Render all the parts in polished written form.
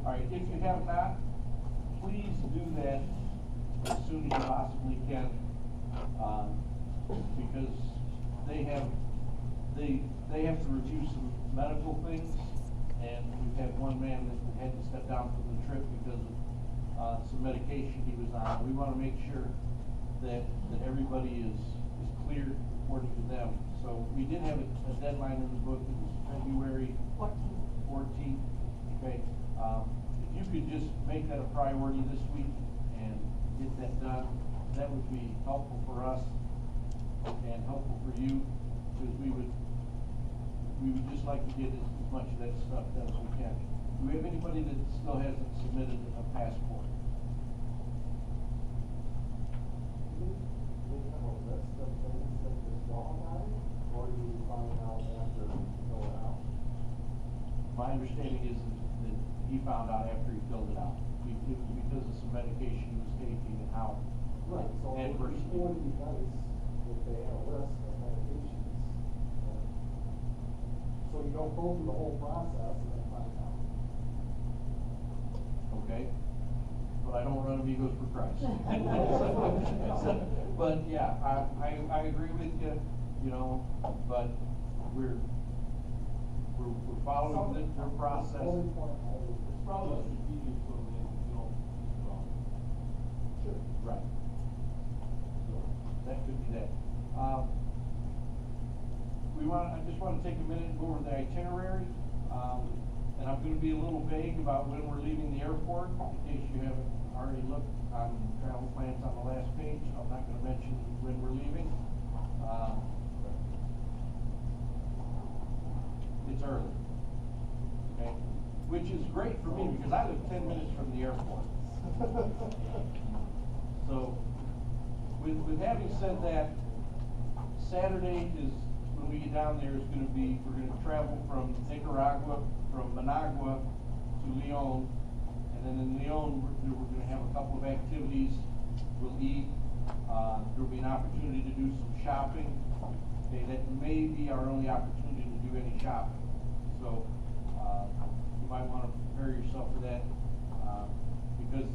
All right, if you have not, please do that as soon as you possibly can, because they have to review some medical things, and we've had one man that had to step down from the trip because of some medication he was on. We want to make sure that everybody is clear according to them. So we did have a deadline in the book. It was February 14th. Okay. If you could just make that a priority this week and get that done, that would be helpful for us and helpful for you, because we would just like to get as much of that stuff done as we can. Do we have anybody that still hasn't submitted a passport? Do you have a list of things that you saw about it, or do you find out after you fill it out? My understanding is that he found out after he filled it out. It was because of some medication he was taking and how. Right, so adverse. it would be nice if they had a list of medications. So you don't go through the whole process and then find out. Okay, but I don't run amigos for Christ. But yeah, I agree with you, you know, but we're following their process. It's probably strategic so that you don't get wrong. Sure. Right. So that could be that. I just want to take a minute and go over the itinerary. And I'm going to be a little vague about when we're leaving the airport, in case you haven't already looked on travel plans on the last page. I'm not going to mention when we're leaving. It's early, okay? Which is great for me because I live 10 minutes from the airport. So, with having said that, Saturday is, when we get down there, is going to be, we're going to travel from Nicaragua, from Managua to Leon, and then in Leon, we're going to have a couple of activities. We'll eat. There'll be an opportunity to do some shopping. Okay, that may be our only opportunity to do any shopping. So, you might want to prepare yourself for that, because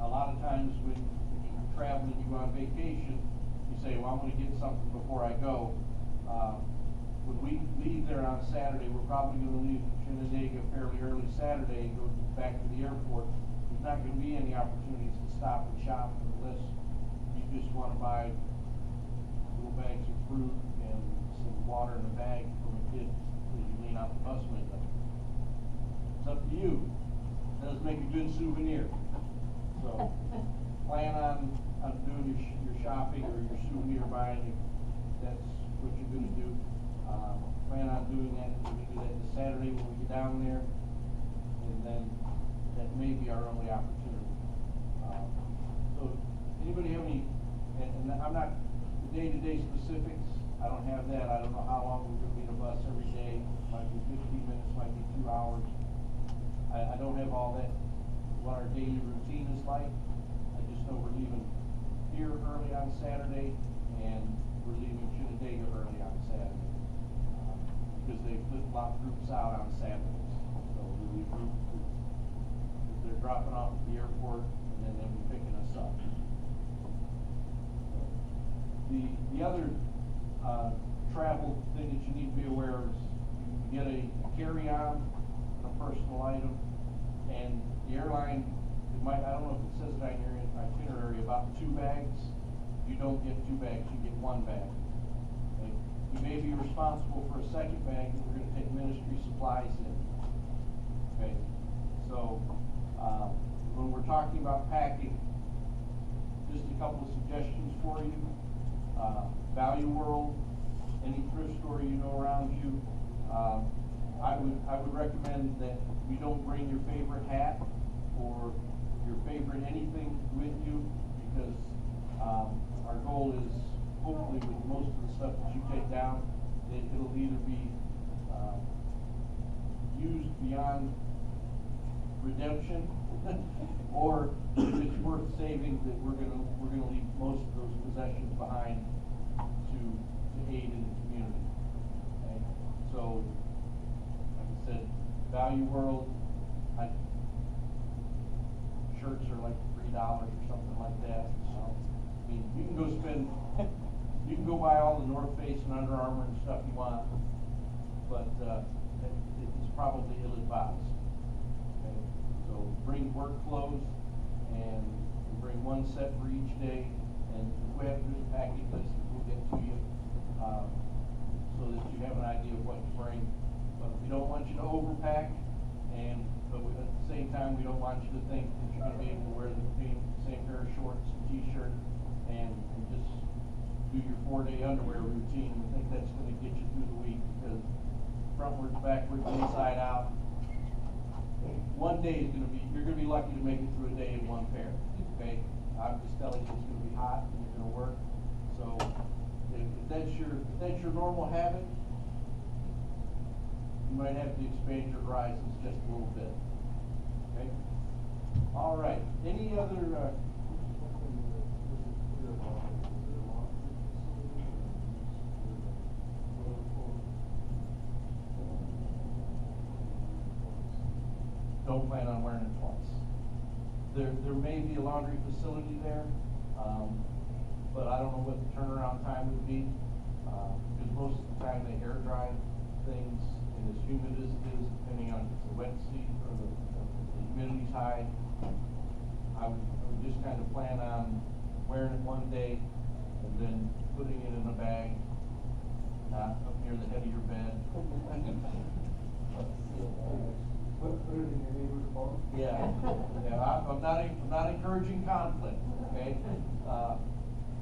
a lot of times when you're traveling, you go on vacation, you say, well, I'm going to get something before I go. When we leave there on Saturday, we're probably going to leave Shenandoah fairly early Saturday and go back to the airport. There's not going to be any opportunities to stop and shop unless you just want to buy little bags of fruit and some water in a bag from a kid as you lean out the bus window. It's up to you. It does make a good souvenir. So plan on doing your shopping or your souvenir buying if that's what you're going to do. Plan on doing that. We're going to do that this Saturday when we get down there, and then that may be our only opportunity. So anybody have any, and I'm not day-to-day specifics, I don't have that. I don't know how long we're going to be in a bus every day. Might be 15 minutes, might be 2 hours. I don't have all that, what our daily routine is like. I just know we're leaving here early on Saturday, and we're leaving Shenandoah early on Saturday. Because they flip-flop groups out on Saturdays. So we leave groups, they're dropping off at the airport, and then they'll be picking us up. The other travel thing that you need to be aware of is you get a carry-on and a personal item, and the airline, I don't know if it says it on your itinerary about 2 bags. You don't get 2 bags, you get 1 bag. Okay? You may be responsible for a second bag that we're going to take ministry supplies in. Okay, so when we're talking about packing, just a couple of suggestions for you. Value World, any thrift store you know around you. I would recommend that you don't bring your favorite hat or your favorite anything with you, because our goal is, hopefully with most of the stuff that you take down, that it'll either be used beyond redemption, or if it's worth saving, that we're gonna leave most of those possessions behind to aid in the community. Okay? So, like I said, Value World, shirts are like $3 or something like that, so, I mean, you can go spend, you can go buy all the North Face and Under Armour and stuff you want, but, it's probably ill-advised. Okay, so bring work clothes, and bring one set for each day, and we have this package list that we'll get to you, so that you have an idea of what to bring. But we don't want you to overpack, but at the same time, we don't want you to think that you're gonna be able to wear the same pair of shorts and t-shirt and just do your 4-day underwear routine and think that's gonna get you through the week, because frontwards, backwards, inside out, one day is you're gonna be lucky to make it through a day in one pair, okay? I'm just telling you, it's gonna be hot and you're gonna work. So if that's your normal habit, you might have to expand your horizons just a little bit, okay? All right, any other, don't plan on wearing it twice. There may be a laundry facility there, but I don't know what the turnaround time would be, because most of the time they air dry things, and as humid as it is, depending on if it's a wet seat or the humidity's high, I would just kind of plan on wearing it one day and then putting it in a bag, not up near the head of your bed. Put it in your neighbor's phone? Yeah, I'm not encouraging conflict, okay?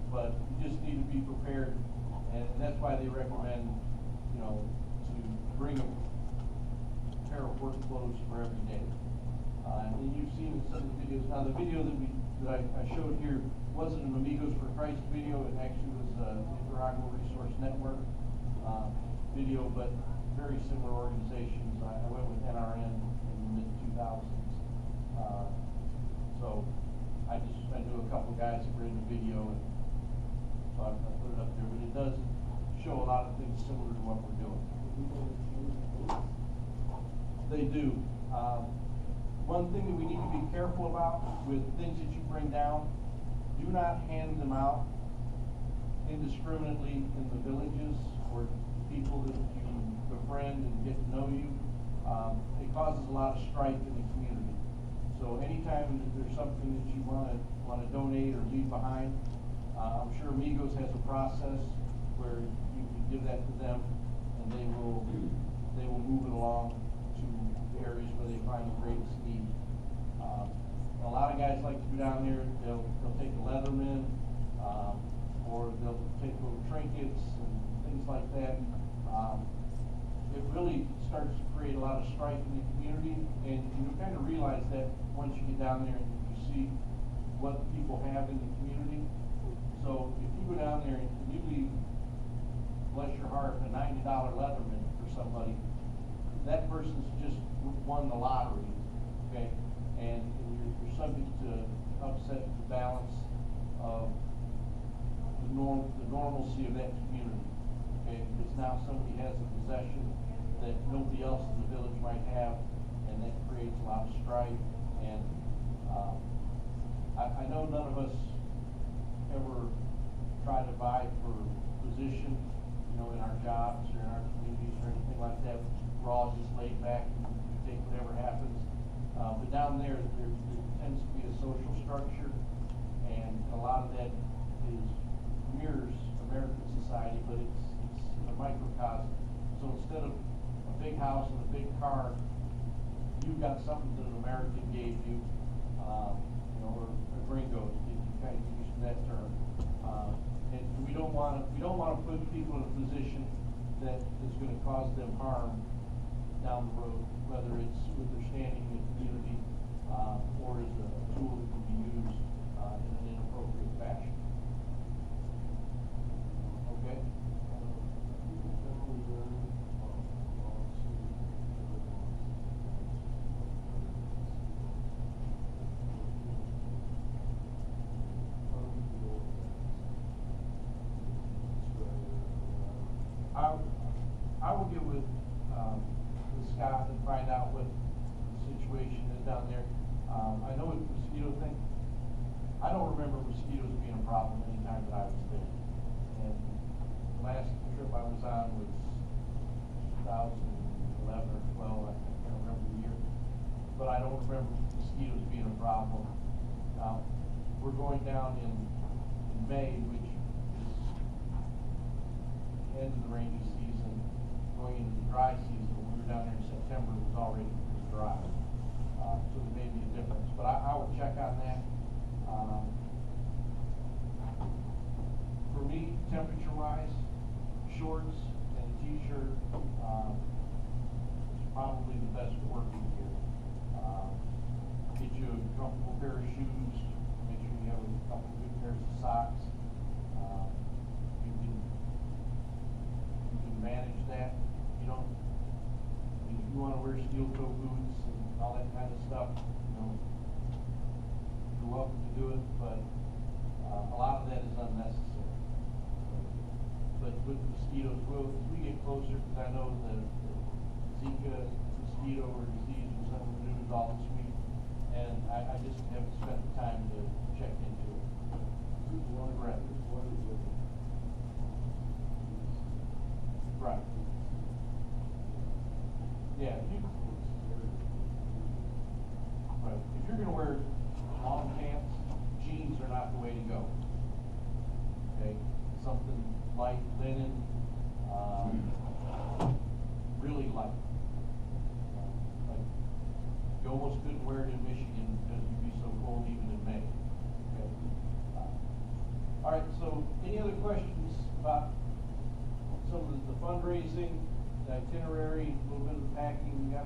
But you just need to be prepared, and that's why they recommend, to bring a pair of work clothes for every day. And you've seen some of the videos. Now, the video that I showed here wasn't an Amigos for Christ video. It actually was a Nicaragua Resource Network video, but very similar organizations. I went with NRN in the mid-2000s. So I knew a couple guys that were in the video, and so I put it up there. But it does show a lot of things similar to what we're doing. They do. One thing that we need to be careful about with things that you bring down, do not hand them out indiscriminately in the villages or people that you befriend and get to know you. It causes a lot of strife in the community. So anytime that there's something that you want to donate or leave behind, I'm sure Amigos has a process where you can give that to them, and they will move it along to the areas where they find the greatest need. A lot of guys like to go down there. They'll take a Leatherman, or they'll take little trinkets and things like that. It really starts to create a lot of strife in the community, and you kind of realize that once you get down there and you see what people have in the community. So if you go down there and you leave, bless your heart, a $90 Leatherman for somebody, that person's just won the lottery, okay? And you're subject to upset the balance of the normalcy of that community, okay? Because now somebody has a possession that nobody else in the village might have, and that creates a lot of strife. And I know none of us ever try to vie for position, in our jobs or in our communities or anything like that. We're all just laid back and we take whatever happens. But down there tends to be a social structure, and a lot of that mirrors American society, but it's a microcosm. So instead of a big house and a big car, you've got something that an American gave you, or a gringo, if you kind of use that term. And we don't want to put people in a position that is going to cause them harm down the road, whether it's with their standing in the community, or as a tool that can be used in an inappropriate fashion. Okay? I will get with Scott and find out what the situation is down there. I know with the mosquito thing, I don't remember mosquitoes being a problem any time that I was there. And the last trip I was on was 2011 or 12, I can't remember the year. But I don't remember mosquitoes being a problem. We're going down in May, which is the end of the rainy season, going into the dry season. When we were down there in September, it was already pretty dry. So there may be a difference, but I will check on that. For me, temperature-wise, shorts and a t-shirt is probably the best working gear. Get you a comfortable pair of shoes. Make sure you have a couple good pairs of socks. You can manage that. You know, if you want to wear steel toe boots and all that kind of stuff, you know, you're welcome to do it, but a lot of that is unnecessary. But with mosquitoes, well, as we get closer, because I know the Zika mosquito or disease was on the news all this week, and I just haven't spent the time to check into it. Correct. Right. Yeah, right. If you're gonna wear long pants, jeans are not the way to go. Okay, something light, linen, really light. Like, you almost couldn't wear it in Michigan because you'd be so cold even in May. Okay. All right, so any other questions about some of the fundraising, the itinerary, a little bit of the packing we got?